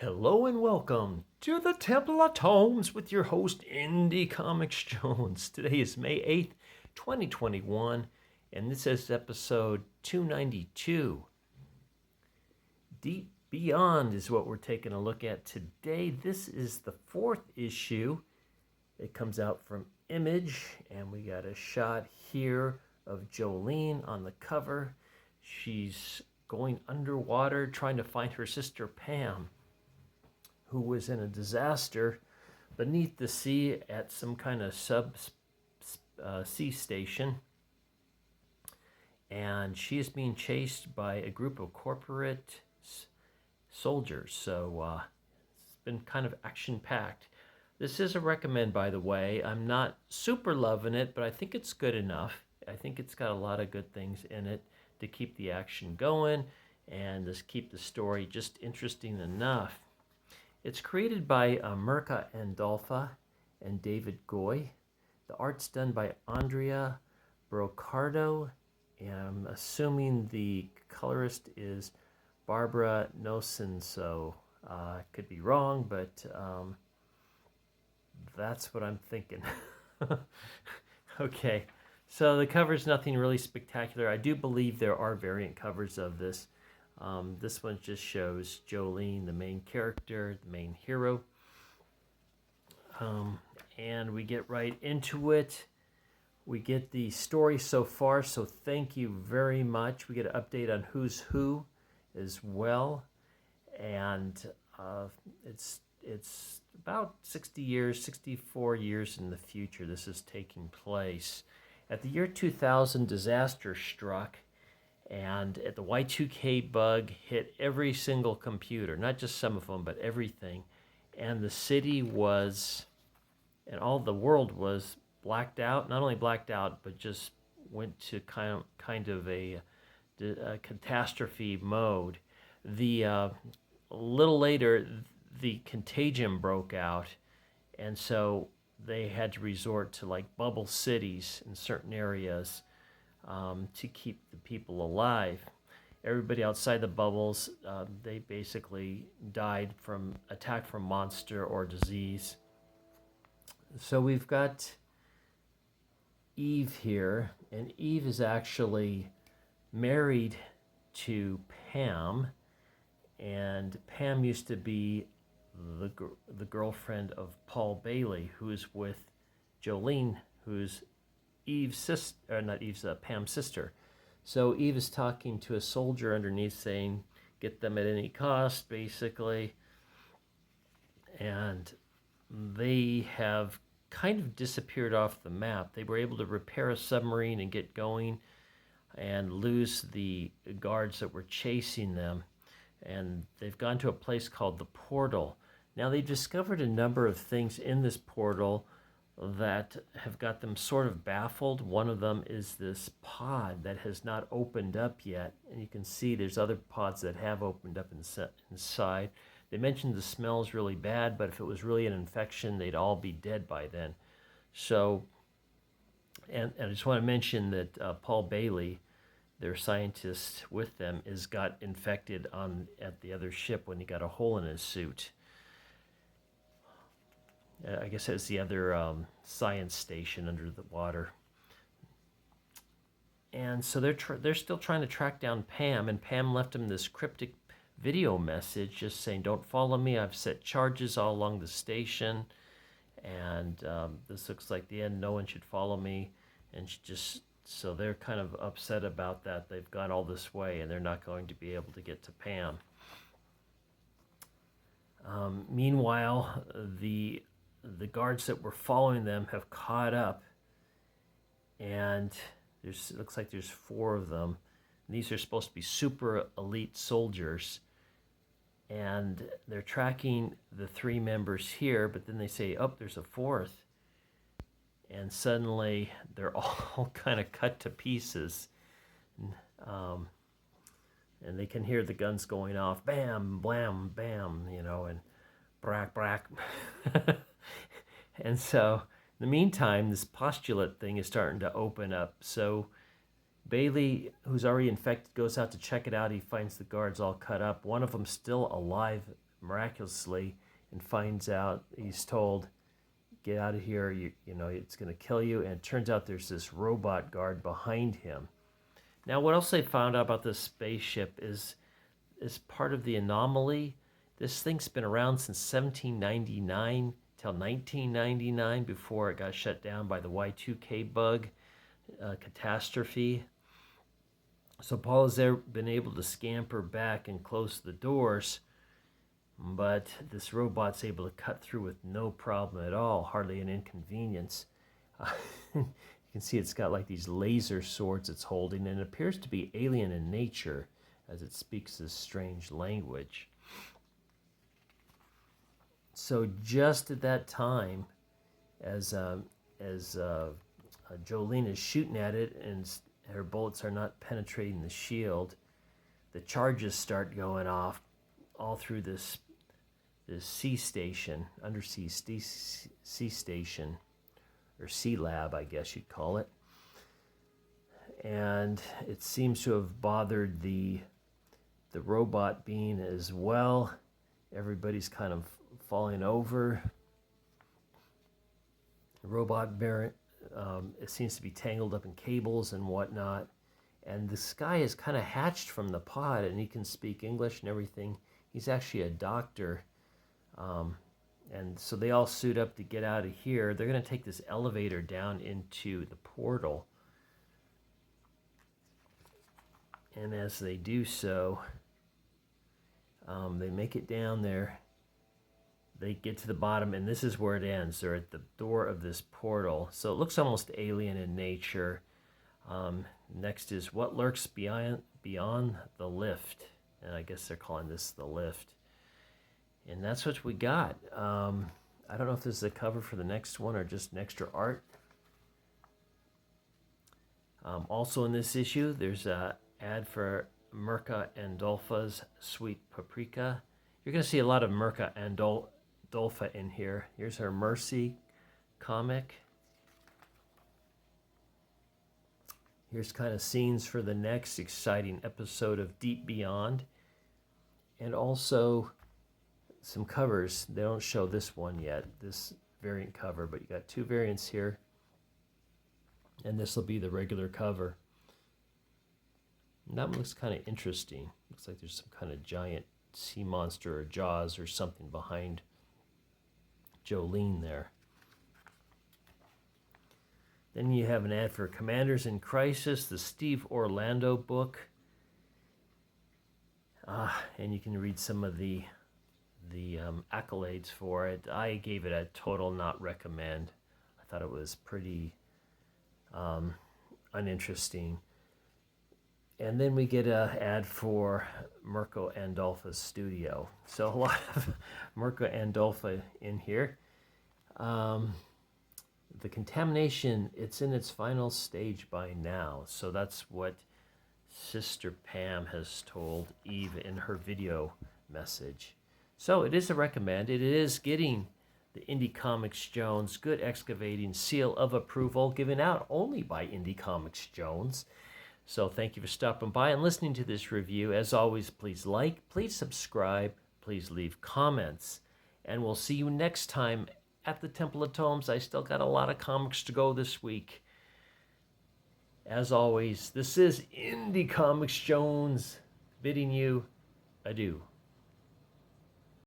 Hello and welcome to the Temple of Tomes with your host, Indie Comics Jones. Today is May 8th, 2021, and this is episode 292. Deep Beyond is what we're taking a look at today. This is the fourth issue. It comes out from Image, and we got a shot here of Joelle on the cover. She's going underwater trying to find her sister Pam, who was in a disaster beneath the sea at some kind of sea station. And she is being chased by a group of corporate soldiers. So it's been kind of action-packed. This is a recommend, by the way. I'm not super loving it, but I think it's good enough. I think it's got a lot of good things in it to keep the action going and just keep the story just interesting enough. It's created by Mirka Andolfo and David Goy. The art's done by Andrea Brocardo, and I'm assuming the colorist is Barbara Nosenso. I could be wrong, but that's what I'm thinking. Okay, so the cover's nothing really spectacular. I do believe there are variant covers of this. This one just shows Joelle, the main character, the main hero. And we get right into it. We get the story so far, so thank you very much. We get an update on who's who as well. And it's about 64 years in the future this is taking place. At the year 2000, disaster struck. And the Y2K bug hit every single computer, not just some of them, but everything. And the city was, and all the world was blacked out. Not only blacked out, but just went to kind of a catastrophe mode. A little later, the contagion broke out, and so they had to resort to like bubble cities in certain areas. To keep the people alive. Everybody outside the bubbles, they basically died from attack from monster or disease. So we've got Eve here, and Eve is actually married to Pam, and Pam used to be the girlfriend of Paul Bailey, who is with Joelle, who's Eve's sister, or not Eve's, Pam's sister. So Eve is talking to a soldier underneath saying, get them at any cost, basically. And they have kind of disappeared off the map. They were able to repair a submarine and get going and lose the guards that were chasing them. And they've gone to a place called the Portal. Now they've discovered a number of things in this portal that have got them sort of baffled. One of them is this pod that has not opened up yet. And you can see there's other pods that have opened up inside. They mentioned the smell is really bad, but if it was really an infection, they'd all be dead by then. So, and I just want to mention that Paul Bailey, their scientist with them, got infected at the other ship when he got a hole in his suit. I guess it's the other science station under the water. And so they're still trying to track down Pam, and Pam left him this cryptic video message just saying, don't follow me, I've set charges all along the station, and this looks like the end, no one should follow me. And so they're kind of upset about that. They've gone all this way, and they're not going to be able to get to Pam. Meanwhile, the guards that were following them have caught up, and it looks like there's 4 of them. And these are supposed to be super elite soldiers, and they're tracking the 3 members here, but then they say, oh, there's a 4th. And suddenly they're all kind of cut to pieces. And they can hear the guns going off, bam, blam, bam, and brack, brack. And so, in the meantime, this postulate thing is starting to open up. So Bailey, who's already infected, goes out to check it out. He finds the guards all cut up. One of them still alive miraculously and finds out, he's told, get out of here, you know, it's going to kill you. And it turns out there's this robot guard behind him. Now, what else they found out about this spaceship is part of the anomaly. This thing's been around since 1799 till 1999 before it got shut down by the Y2K bug catastrophe. So Paul has been able to scamper back and close the doors, but this robot's able to cut through with no problem at all, hardly an inconvenience. You can see it's got like these laser swords it's holding, and it appears to be alien in nature as it speaks this strange language. So just at that time, as Joelle is shooting at it and her bullets are not penetrating the shield, the charges start going off all through this sea station, undersea sea station, or sea lab, I guess you'd call it. And it seems to have bothered the robot being as well. Everybody's kind of falling over. The robot bear, it seems to be tangled up in cables and whatnot. And this guy is kind of hatched from the pod, and he can speak English and everything. He's actually a doctor. And so they all suit up to get out of here. They're going to take this elevator down into the portal. And as they do so, they make it down there. They get to the bottom, and this is where it ends. They're at the door of this portal. So it looks almost alien in nature. Next is what lurks beyond the lift. And I guess they're calling this the lift. And that's what we got. I don't know if this is a cover for the next one or just an extra art. Also in this issue, there's an ad for Mirka Andolfo's Sweet Paprika. You're going to see a lot of Mirka Andolfo in here. Here's her Mercy comic. Here's kind of scenes for the next exciting episode of Deep Beyond. And also some covers. They don't show this one yet, this variant cover, but you got two variants here. And this will be the regular cover. And that one looks kind of interesting. Looks like there's some kind of giant sea monster or jaws or something behind Joelle there. Then you have an ad for Commanders in Crisis, the Steve Orlando book. And you can read some of the accolades for it. I gave it a total not recommend. I thought it was pretty uninteresting. And then we get an ad for Mirka Andolfo's studio. So a lot of Mirka Andolfo in here. The contamination, it's in its final stage by now. So that's what Sister Pam has told Eve in her video message. So it is a recommend. It is getting the Indie Comics Jones Good Excavating Seal of Approval, given out only by Indie Comics Jones. So thank you for stopping by and listening to this review. As always, please like, please subscribe, please leave comments. And we'll see you next time at the Temple of Tomes. I still got a lot of comics to go this week. As always, this is Indie Comics Jones bidding you adieu.